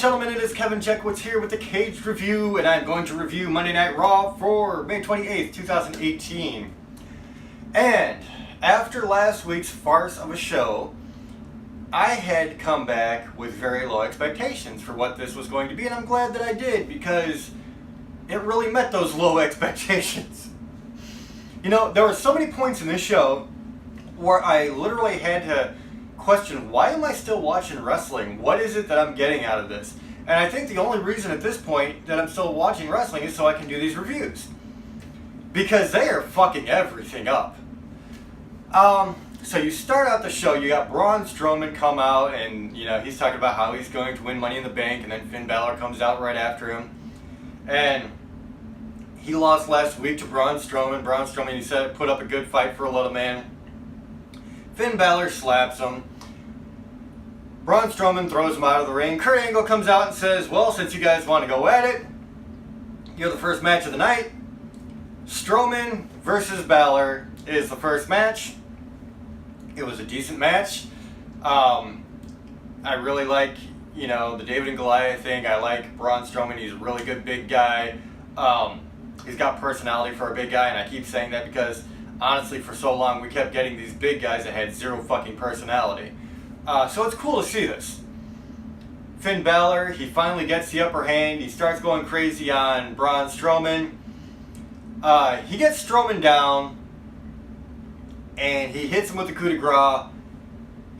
gentlemen, it is Kevin Checkwitz here with the Kaged review, and I'm going to review Monday Night Raw for May 28th, 2018. And after last week's farce of a show, I had come back with very low expectations for what this was going to be, and I'm glad that I did, because it really met those low expectations. You know, there were so many points in this show where I literally had to question, why am I still watching wrestling? What is it that I'm getting out of this? And I think the only reason at this point that I'm still watching wrestling is so I can do these reviews. Because they are fucking everything up. So you start out the show, you got Braun Strowman come out, and you know he's talking about how he's going to win Money in the Bank, and then Finn Balor comes out right after him. And he lost last week to Braun Strowman. Braun Strowman, he said, put up a good fight for a little man. Finn Balor slaps him. Braun Strowman throws him out of the ring. Kurt Angle comes out and says, well, since you guys want to go at it, you're the first match of the night. Strowman versus Balor is the first match. It was a decent match. I really like, you know, the David and Goliath thing. I like Braun Strowman. He's a really good big guy. He's got personality for a big guy, and I keep saying that because honestly, for so long, we kept getting these big guys that had zero fucking personality. So it's cool to see this. Finn Balor, he finally gets the upper hand. He starts going crazy on Braun Strowman. He gets Strowman down, and he hits him with the coup de grace.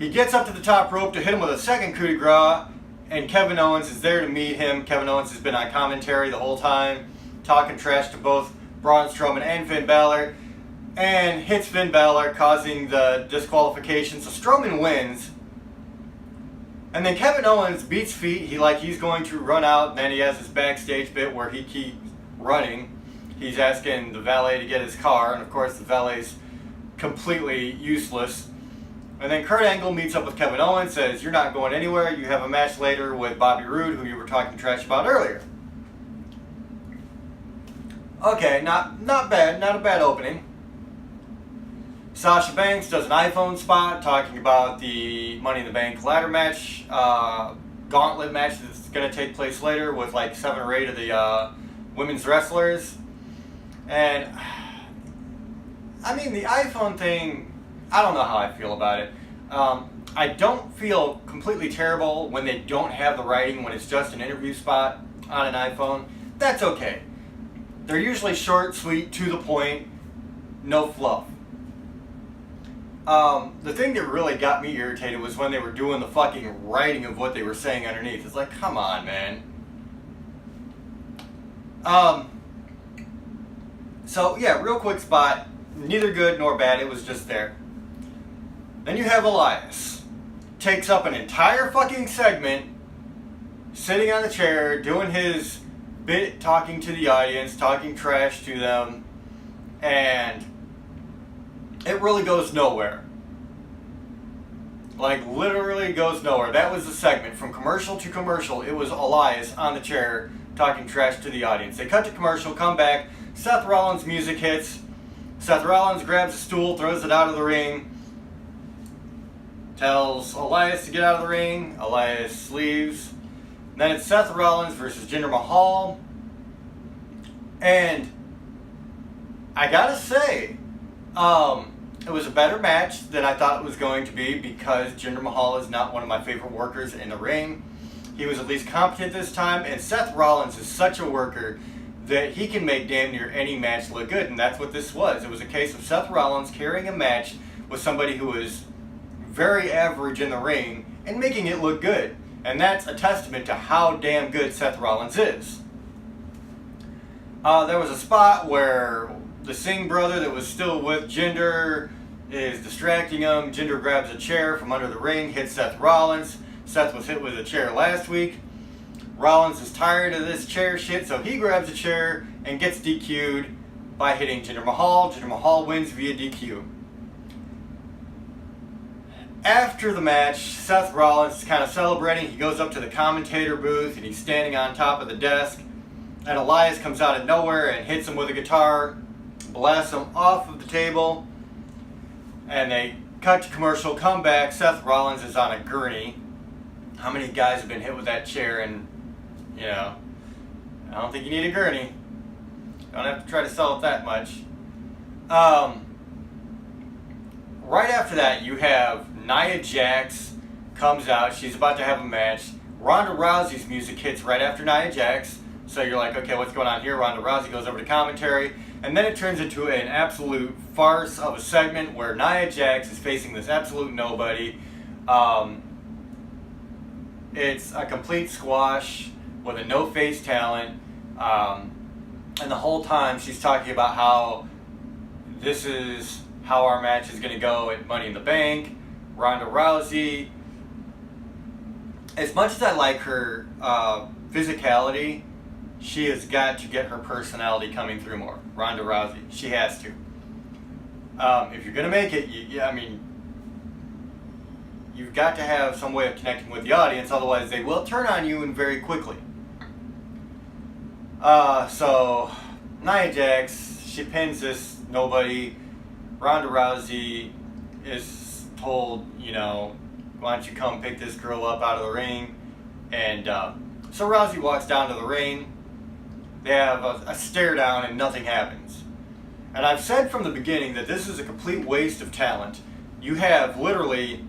He gets up to the top rope to hit him with a second coup de grace, and Kevin Owens is there to meet him. Kevin Owens has been on commentary the whole time, talking trash to both Braun Strowman and Finn Balor, and hits Finn Balor, causing the disqualification. So Strowman wins. And then Kevin Owens beats feet. He's going to run out. And then he has this backstage bit where he keeps running. He's asking the valet to get his car. And of course the valet's completely useless. And then Kurt Angle meets up with Kevin Owens, says, you're not going anywhere. You have a match later with Bobby Roode, who you were talking trash about earlier. Okay, not bad. Not a bad opening. Sasha Banks does an iPhone spot talking about the Money in the Bank ladder match, gauntlet match that's going to take place later with like 7 or 8 of the women's wrestlers. And, I mean, the iPhone thing, I don't know how I feel about it. I don't feel completely terrible when they don't have the writing, when it's just an interview spot on an iPhone. That's okay. They're usually short, sweet, to the point, no fluff. The thing that really got me irritated was when they were doing the fucking writing of what they were saying underneath. It's like, come on, man. So, yeah, real quick spot. Neither good nor bad. It was just there. Then you have Elias. Takes up an entire fucking segment, sitting on the chair, doing his bit, talking to the audience, talking trash to them, and it really goes nowhere. Like, literally goes nowhere. That was the segment. From commercial to commercial, it was Elias on the chair talking trash to the audience. They cut to commercial, come back, Seth Rollins' music hits. Seth Rollins grabs a stool, throws it out of the ring, tells Elias to get out of the ring. Elias leaves. Then it's Seth Rollins versus Jinder Mahal. And I gotta say, it was a better match than I thought it was going to be, because Jinder Mahal is not one of my favorite workers in the ring. He was at least competent this time, and Seth Rollins is such a worker that he can make damn near any match look good, and that's what this was. It was a case of Seth Rollins carrying a match with somebody who was very average in the ring and making it look good. And that's a testament to how damn good Seth Rollins is. There was a spot where the Singh brother that was still with Jinder is distracting him. Jinder grabs a chair from under the ring, hits Seth Rollins. Seth was hit with a chair last week. Rollins is tired of this chair shit, so he grabs a chair and gets DQ'd by hitting Jinder Mahal. Jinder Mahal wins via DQ. After the match, Seth Rollins is kind of celebrating. He goes up to the commentator booth and he's standing on top of the desk. And Elias comes out of nowhere and hits him with a guitar, blasts him off of the table. And they cut to commercial, come back. Seth Rollins is on a gurney. How many guys have been hit with that chair and You know, I don't think you need a gurney. Don't have to try to sell it that much. Right after that, you have Nia Jax comes out. She's about to have a match. Ronda Rousey's music hits right after Nia Jax. So you're like, okay, what's going on here? Ronda Rousey goes over to commentary. And then it turns into an absolute farce of a segment where Nia Jax is facing this absolute nobody. It's a complete squash with a no-face talent. And the whole time she's talking about how this is how our match is going to go at Money in the Bank. Ronda Rousey, as much as I like her physicality, she has got to get her personality coming through more. Ronda Rousey, she has to. If you're going to make it, you've got to have some way of connecting with the audience, otherwise they will turn on you and very quickly. So Nia Jax, she pins this nobody. Ronda Rousey is told, why don't you come pick this girl up out of the ring? And so Rousey walks down to the ring. They have a stare down and nothing happens. And I've said from the beginning that this is a complete waste of talent. You have literally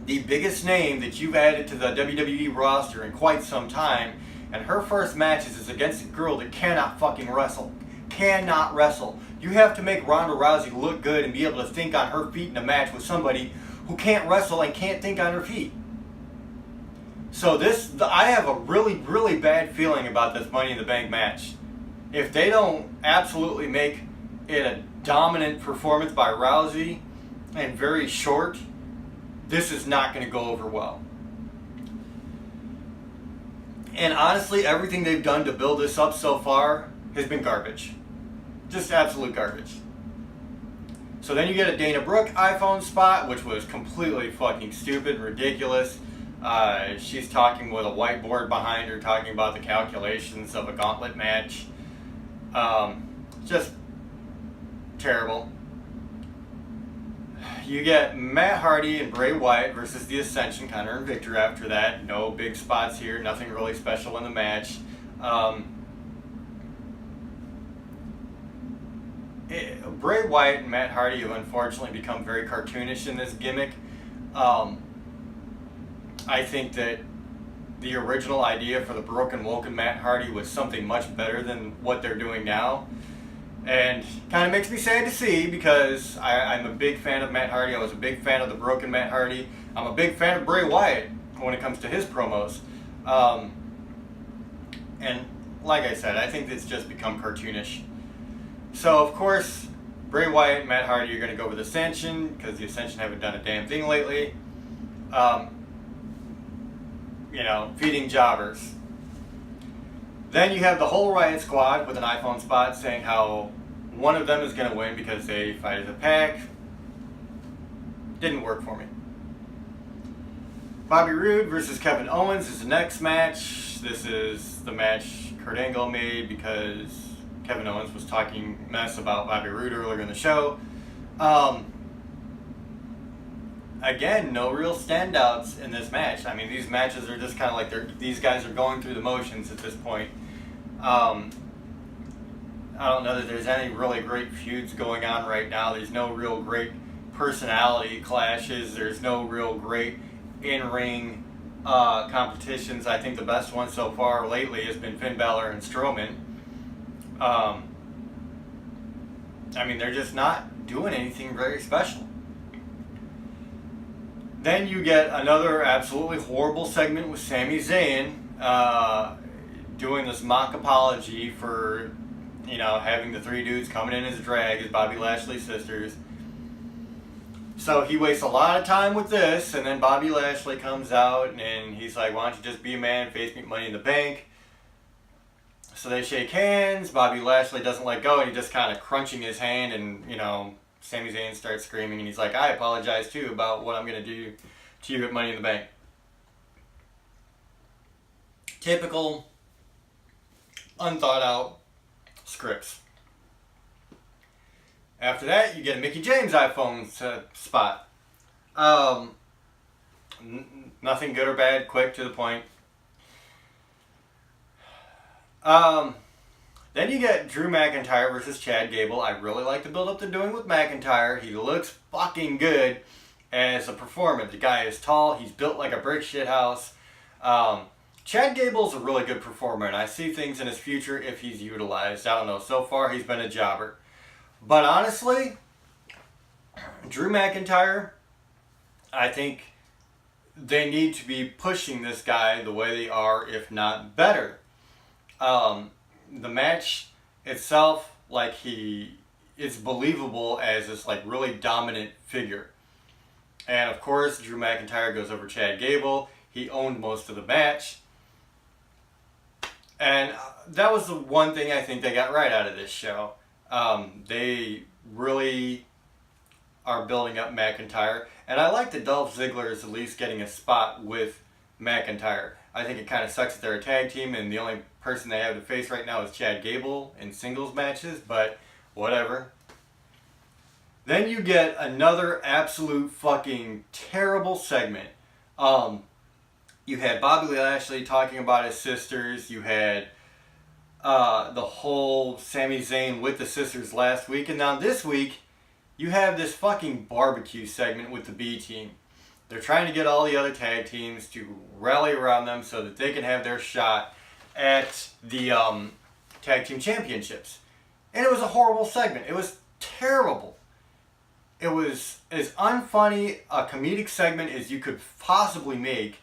the biggest name that you've added to the WWE roster in quite some time, and her first matches is against a girl that cannot fucking wrestle. Cannot wrestle. You have to make Ronda Rousey look good and be able to think on her feet in a match with somebody who can't wrestle and can't think on her feet. So I have a really, really bad feeling about this Money in the Bank match. If they don't absolutely make it a dominant performance by Rousey and very short, this is not going to go over well. And honestly, everything they've done to build this up so far has been garbage. Just absolute garbage. So then you get a Dana Brooke iPhone spot, which was completely fucking stupid, ridiculous. She's talking with a whiteboard behind her, talking about the calculations of a gauntlet match. Just terrible. You get Matt Hardy and Bray Wyatt versus The Ascension, Connor and Victor after that. No big spots here, nothing really special in the match. Bray Wyatt and Matt Hardy have unfortunately become very cartoonish in this gimmick. I think that the original idea for the Broken Woken Matt Hardy was something much better than what they're doing now. And kind of makes me sad to see, because I'm a big fan of Matt Hardy. I was a big fan of the Broken Matt Hardy. I'm a big fan of Bray Wyatt when it comes to his promos. And like I said, I think it's just become cartoonish. So, of course, Bray Wyatt and Matt Hardy are going to go with Ascension, because the Ascension haven't done a damn thing lately. Feeding jobbers. Then you have the whole Riot Squad with an iPhone spot saying how one of them is going to win because they fight as a pack. Didn't work for me. Bobby Roode versus Kevin Owens is the next match. This is the match Kurt Angle made because Kevin Owens was talking mess about Bobby Roode earlier in the show. Again, no real standouts in this match. I mean, these matches are just kind of like these guys are going through the motions at this point. I don't know that there's any really great feuds going on right now. There's no real great personality clashes. There's no real great in-ring competitions. I think the best one so far lately has been Finn Balor and Strowman. They're just not doing anything very special. Then you get another absolutely horrible segment with Sami Zayn doing this mock apology for, having the three dudes coming in as drag as Bobby Lashley's sisters. So he wastes a lot of time with this, and then Bobby Lashley comes out and he's like, why don't you just be a man, face me Money in the Bank. So they shake hands. Bobby Lashley doesn't let go, and he's just kind of crunching his hand, and, Sami Zayn starts screaming, and he's like, I apologize too about what I'm going to do to you at Money in the Bank. Typical, unthought out scripts. After that, you get a Mickie James iPhone spot. Nothing good or bad, quick, to the point. Then you get Drew McIntyre versus Chad Gable. I really like the build-up they're doing with McIntyre. He looks fucking good as a performer. The guy is tall. He's built like a brick shit house. Chad Gable's a really good performer, and I see things in his future if he's utilized. I don't know. So far, he's been a jobber. But honestly, Drew McIntyre, I think they need to be pushing this guy the way they are, if not better. The match itself, like, he is believable as this like really dominant figure. And of course, Drew McIntyre goes over Chad Gable. He owned most of the match. And that was the one thing I think they got right out of this show. They really are building up McIntyre. And I like that Dolph Ziggler is at least getting a spot with McIntyre. I think it kind of sucks that they're a tag team and the only person they have to face right now is Chad Gable in singles matches, but whatever. Then you get another absolute fucking terrible segment. You had Bobby Lashley talking about his sisters. You had the whole Sami Zayn with the sisters last week. And now this week, you have this fucking barbecue segment with the B team. They're trying to get all the other tag teams to rally around them so that they can have their shot at the tag team championships. And it was a horrible segment. It was terrible. It was as unfunny a comedic segment as you could possibly make.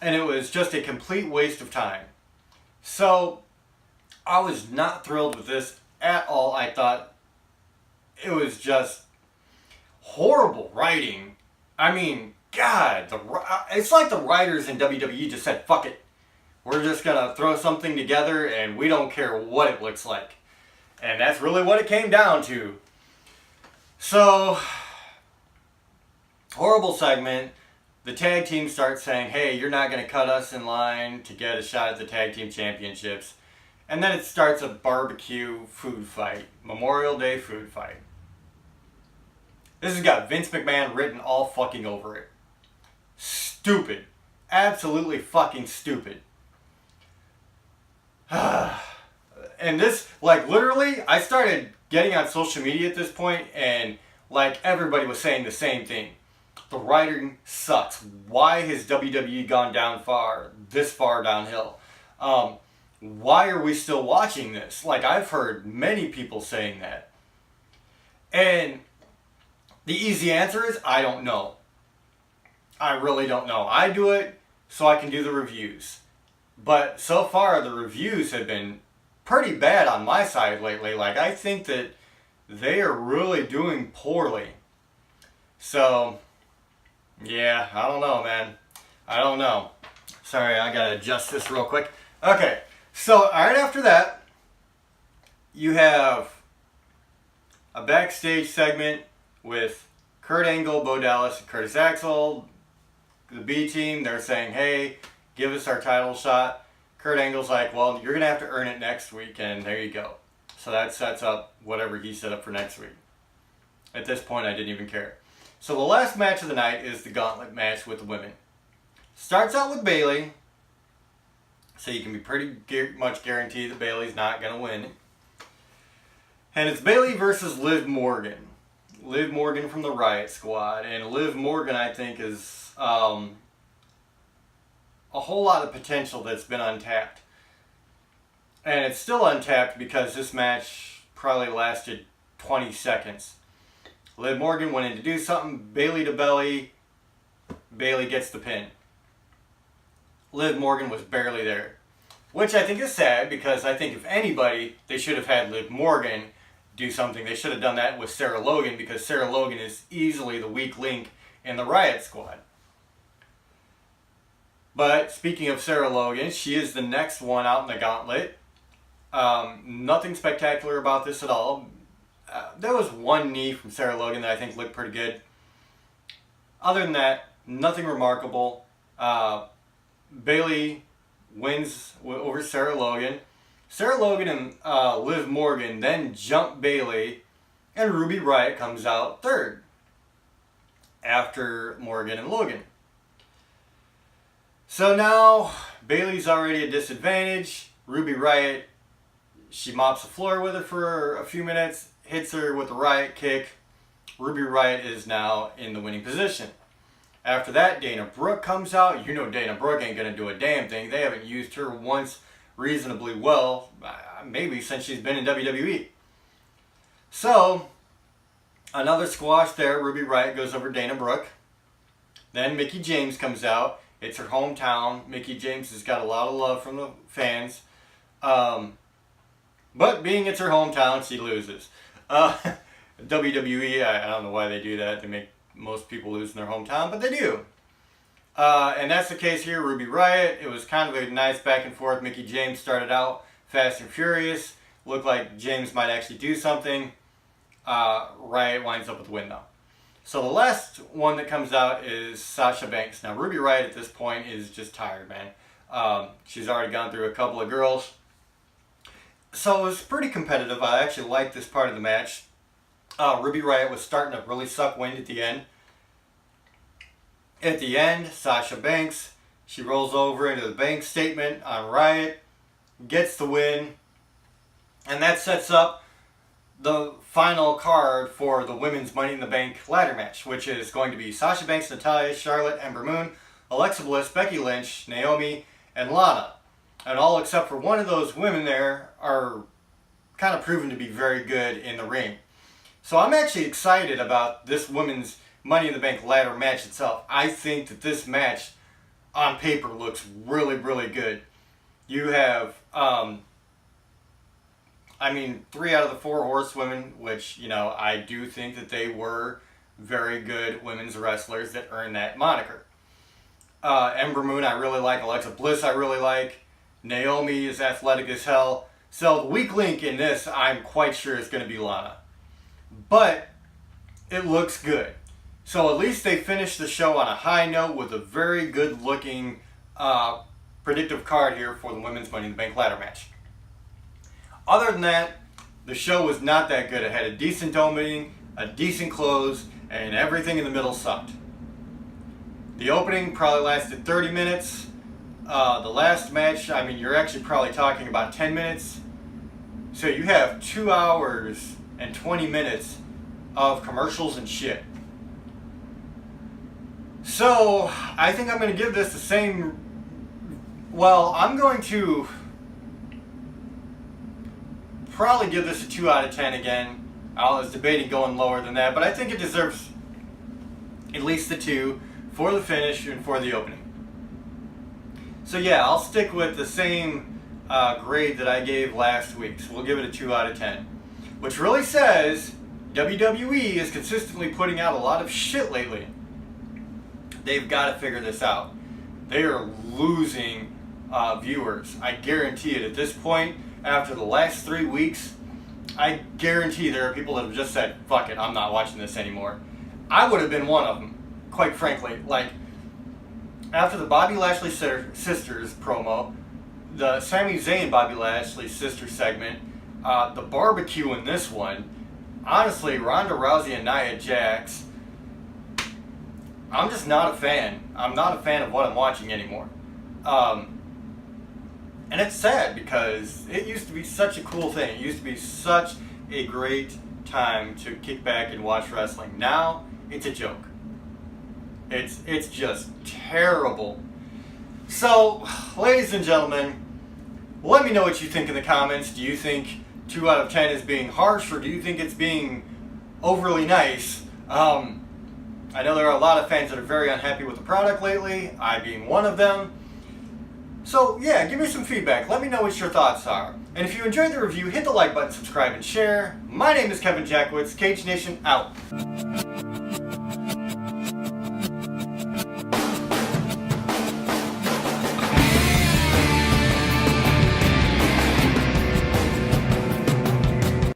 And it was just a complete waste of time. So, I was not thrilled with this at all. I thought it was just horrible writing. I mean, God, it's like the writers in WWE just said, fuck it. We're just going to throw something together and we don't care what it looks like. And that's really what it came down to. So, horrible segment. The tag team starts saying, hey, you're not going to cut us in line to get a shot at the tag team championships. And then it starts a barbecue food fight. Memorial Day food fight. This has got Vince McMahon written all fucking over it. Stupid. Absolutely fucking stupid. And this, like, literally, I started getting on social media at this point, and, like, everybody was saying the same thing. The writing sucks. Why has WWE gone this far downhill? Why are we still watching this? Like, I've heard many people saying that. And the easy answer is, I don't know. I really don't know. I do it so I can do the reviews. But so far, the reviews have been pretty bad on my side lately. Like, I think that they are really doing poorly. So, yeah, I don't know, man. I don't know. Sorry, I gotta adjust this real quick. Okay, so right after that, you have a backstage segment with Kurt Angle, Bo Dallas, and Curtis Axel. The B team, they're saying, hey, give us our title shot. Kurt Angle's like, well, you're going to have to earn it next week, and there you go. So that sets up whatever he set up for next week. At this point, I didn't even care. So the last match of the night is the gauntlet match with the women. Starts out with Bayley, so you can be pretty much guaranteed that Bayley's not going to win. And it's Bayley versus Liv Morgan. Liv Morgan from the Riot Squad. And Liv Morgan, I think, is a whole lot of potential that's been untapped. And it's still untapped because this match probably lasted 20 seconds. Liv Morgan went in to do something, Bayley to belly, Bayley gets the pin. Liv Morgan was barely there. Which I think is sad because I think if anybody, they should have had Liv Morgan do something. They should have done that with Sarah Logan because Sarah Logan is easily the weak link in the Riot Squad. But speaking of Sarah Logan, she is the next one out in the gauntlet. Nothing spectacular about this at all. There was one knee from Sarah Logan that I think looked pretty good. Other than that, nothing remarkable. Bayley wins over Sarah Logan. Sarah Logan and Liv Morgan then jump Bayley, and Ruby Riott comes out third after Morgan and Logan. So now Bayley's already at disadvantage. Ruby Riott, she mops the floor with her for a few minutes, hits her with a Riott kick. Ruby Riott is now in the winning position. After that, Dana Brooke comes out. You know Dana Brooke ain't going to do a damn thing. They haven't used her once reasonably well, maybe since she's been in WWE. So, another squash there. Ruby Riott goes over Dana Brooke. Then Mickie James comes out. It's her hometown. Mickie James has got a lot of love from the fans. But being it's her hometown, she loses. WWE, I don't know why they do that. They make most people lose in their hometown, but they do. And that's the case here. Ruby Riott, it was kind of a nice back and forth. Mickie James started out fast and furious. Looked like James might actually do something. Riott winds up with the win though. So the last one that comes out is Sasha Banks. Now Ruby Riott at this point is just tired, man. She's already gone through a couple of girls. So it was pretty competitive. I actually liked this part of the match. Ruby Riott was starting to really suck wind at the end. At the end, Sasha Banks, she rolls over into the bank statement on Riott, gets the win, and that sets up the final card for the women's Money in the Bank ladder match, which is going to be Sasha Banks, Natalya, Charlotte, Ember Moon, Alexa Bliss, Becky Lynch, Naomi, and Lana. And all except for one of those women there are kind of proven to be very good in the ring. So I'm actually excited about this women's Money in the Bank ladder match itself. I think that this match on paper looks really, really good. You have, 3 out of the 4 horsewomen, which, you know, I do think that they were very good women's wrestlers that earned that moniker. Ember Moon I really like. Alexa Bliss I really like. Naomi is athletic as hell. So the weak link in this, I'm quite sure is going to be Lana. But it looks good. So at least they finished the show on a high note with a very good looking predictive card here for the women's Money in the Bank ladder match. Other than that, the show was not that good. It had a decent opening, a decent close, and everything in the middle sucked. The opening probably lasted 30 minutes. The last match, you're actually probably talking about 10 minutes. So you have 2 hours and 20 minutes of commercials and shit. So, I think I'm going to give this the same... Well, I'm going to probably give this a 2 out of 10 again. I was debating going lower than that, but I think it deserves at least the 2 for the finish and for the opening. So yeah, I'll stick with the same grade that I gave last week. So we'll give it a 2 out of 10. Which really says WWE is consistently putting out a lot of shit lately. They've got to figure this out. They are losing viewers. I guarantee it. At this point, after the last 3 weeks, I guarantee there are people that have just said, fuck it, I'm not watching this anymore. I would have been one of them, quite frankly. Like, after the Bobby Lashley sisters promo, the Sami Zayn Bobby Lashley sister segment, the barbecue in this one, honestly, Ronda Rousey and Nia Jax, I'm just not a fan. I'm not a fan of what I'm watching anymore. And it's sad because it used to be such a cool thing. It used to be such a great time to kick back and watch wrestling. Now, it's a joke. It's just terrible. So, ladies and gentlemen, let me know what you think in the comments. Do you think 2 out of 10 is being harsh, or do you think it's being overly nice? I know there are a lot of fans that are very unhappy with the product lately, I being one of them. So yeah, give me some feedback. Let me know what your thoughts are. And if you enjoyed the review, hit the like button, subscribe, and share. My name is Kevin Jackwitz. Kaged Nation out.